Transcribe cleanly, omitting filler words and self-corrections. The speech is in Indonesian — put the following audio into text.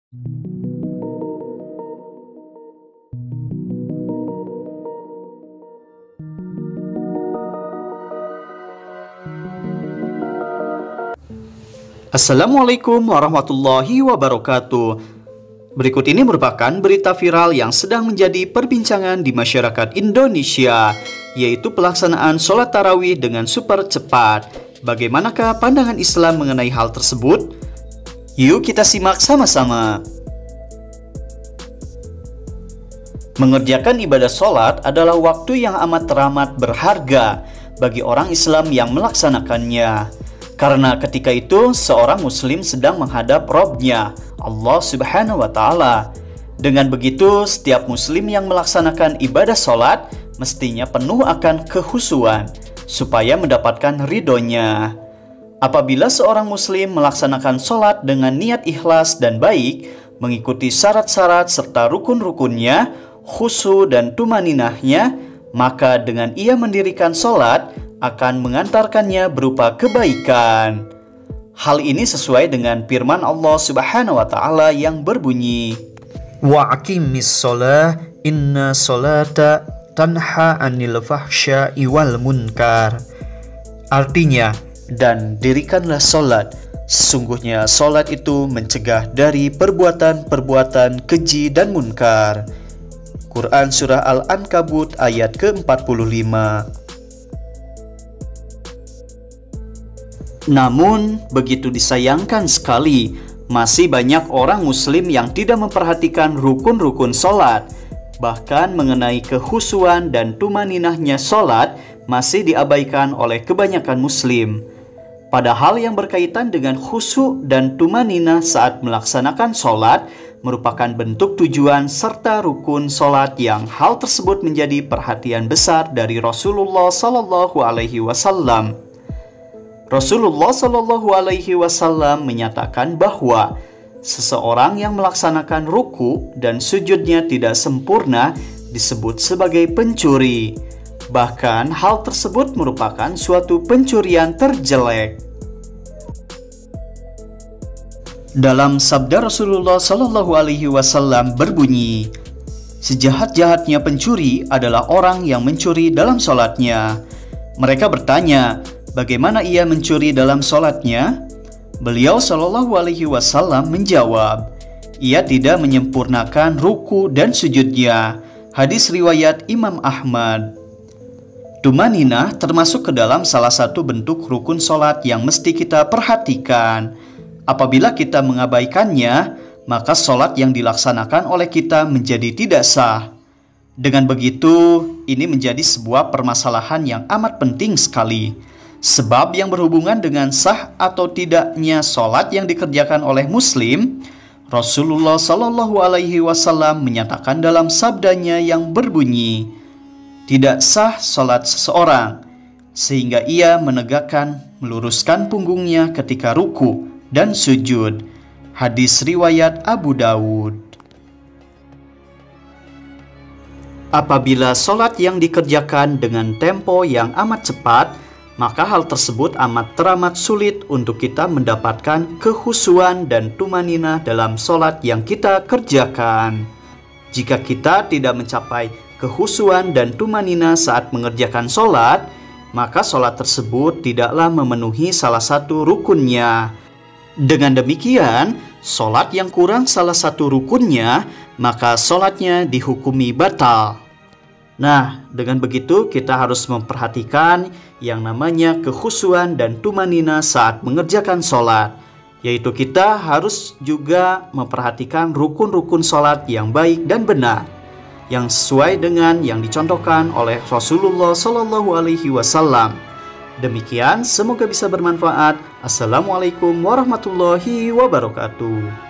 Assalamualaikum warahmatullahi wabarakatuh. Berikut ini merupakan berita viral yang sedang menjadi perbincangan di masyarakat Indonesia, yaitu pelaksanaan sholat tarawih dengan super cepat. Bagaimanakah pandangan Islam mengenai hal tersebut? Yuk kita simak sama-sama. Mengerjakan ibadah sholat adalah waktu yang amat teramat berharga bagi orang Islam yang melaksanakannya. Karena ketika itu seorang muslim sedang menghadap Rabb-Nya, Allah Subhanahu wa Ta'ala. Dengan begitu, setiap muslim yang melaksanakan ibadah sholat mestinya penuh akan kekhusyuan supaya mendapatkan ridhonya. Apabila seorang muslim melaksanakan sholat dengan niat ikhlas dan baik, mengikuti syarat-syarat serta rukun-rukunnya, khusyuk dan tumaninahnya, maka dengan ia mendirikan sholat akan mengantarkannya berupa kebaikan. Hal ini sesuai dengan firman Allah Subhanahu wa Ta'ala yang berbunyi, "Wa aqimis sholah inna sholata tanha 'anil fahsya'i wal munkar." Artinya, dan dirikanlah sholat, sesungguhnya sholat itu mencegah dari perbuatan-perbuatan keji dan munkar. Quran Surah Al-Ankabut ayat ke-45. Namun, begitu disayangkan sekali, masih banyak orang muslim yang tidak memperhatikan rukun-rukun sholat. Bahkan mengenai kekhusyuan dan tumaninahnya sholat masih diabaikan oleh kebanyakan muslim. Padahal yang berkaitan dengan khusyuk dan tumaninah saat melaksanakan sholat merupakan bentuk tujuan serta rukun sholat yang hal tersebut menjadi perhatian besar dari Rasulullah Sallallahu Alaihi Wasallam. Rasulullah Shallallahu Alaihi Wasallam menyatakan bahwa seseorang yang melaksanakan ruku dan sujudnya tidak sempurna disebut sebagai pencuri. Bahkan hal tersebut merupakan suatu pencurian terjelek. Dalam sabda Rasulullah Shallallahu Alaihi Wasallam berbunyi, "Sejahat-jahatnya pencuri adalah orang yang mencuri dalam sholatnya." Mereka bertanya, bagaimana ia mencuri dalam sholatnya? Beliau Shallallahu Alaihi Wasallam menjawab, ia tidak menyempurnakan ruku dan sujudnya. Hadis riwayat Imam Ahmad. Tumaninah termasuk ke dalam salah satu bentuk rukun sholat yang mesti kita perhatikan. Apabila kita mengabaikannya, maka sholat yang dilaksanakan oleh kita menjadi tidak sah. Dengan begitu, ini menjadi sebuah permasalahan yang amat penting sekali. Sebab yang berhubungan dengan sah atau tidaknya sholat yang dikerjakan oleh muslim, Rasulullah Shallallahu Alaihi Wasallam menyatakan dalam sabdanya yang berbunyi, tidak sah sholat seseorang, sehingga ia menegakkan, meluruskan punggungnya ketika ruku dan sujud. Hadis riwayat Abu Dawud. Apabila sholat yang dikerjakan dengan tempo yang amat cepat, maka hal tersebut teramat sulit untuk kita mendapatkan kekhusyuan dan tumaninah dalam sholat yang kita kerjakan. Jika kita tidak mencapai kekhusyuan dan tumaninah saat mengerjakan sholat, maka sholat tersebut tidaklah memenuhi salah satu rukunnya. Dengan demikian, sholat yang kurang salah satu rukunnya, maka sholatnya dihukumi batal. Nah, dengan begitu kita harus memperhatikan yang namanya kekhusyuan dan tumaninah saat mengerjakan sholat, yaitu kita harus juga memperhatikan rukun-rukun sholat yang baik dan benar, yang sesuai dengan yang dicontohkan oleh Rasulullah Shallallahu Alaihi Wasallam. Demikian, semoga bisa bermanfaat. Assalamualaikum warahmatullahi wabarakatuh.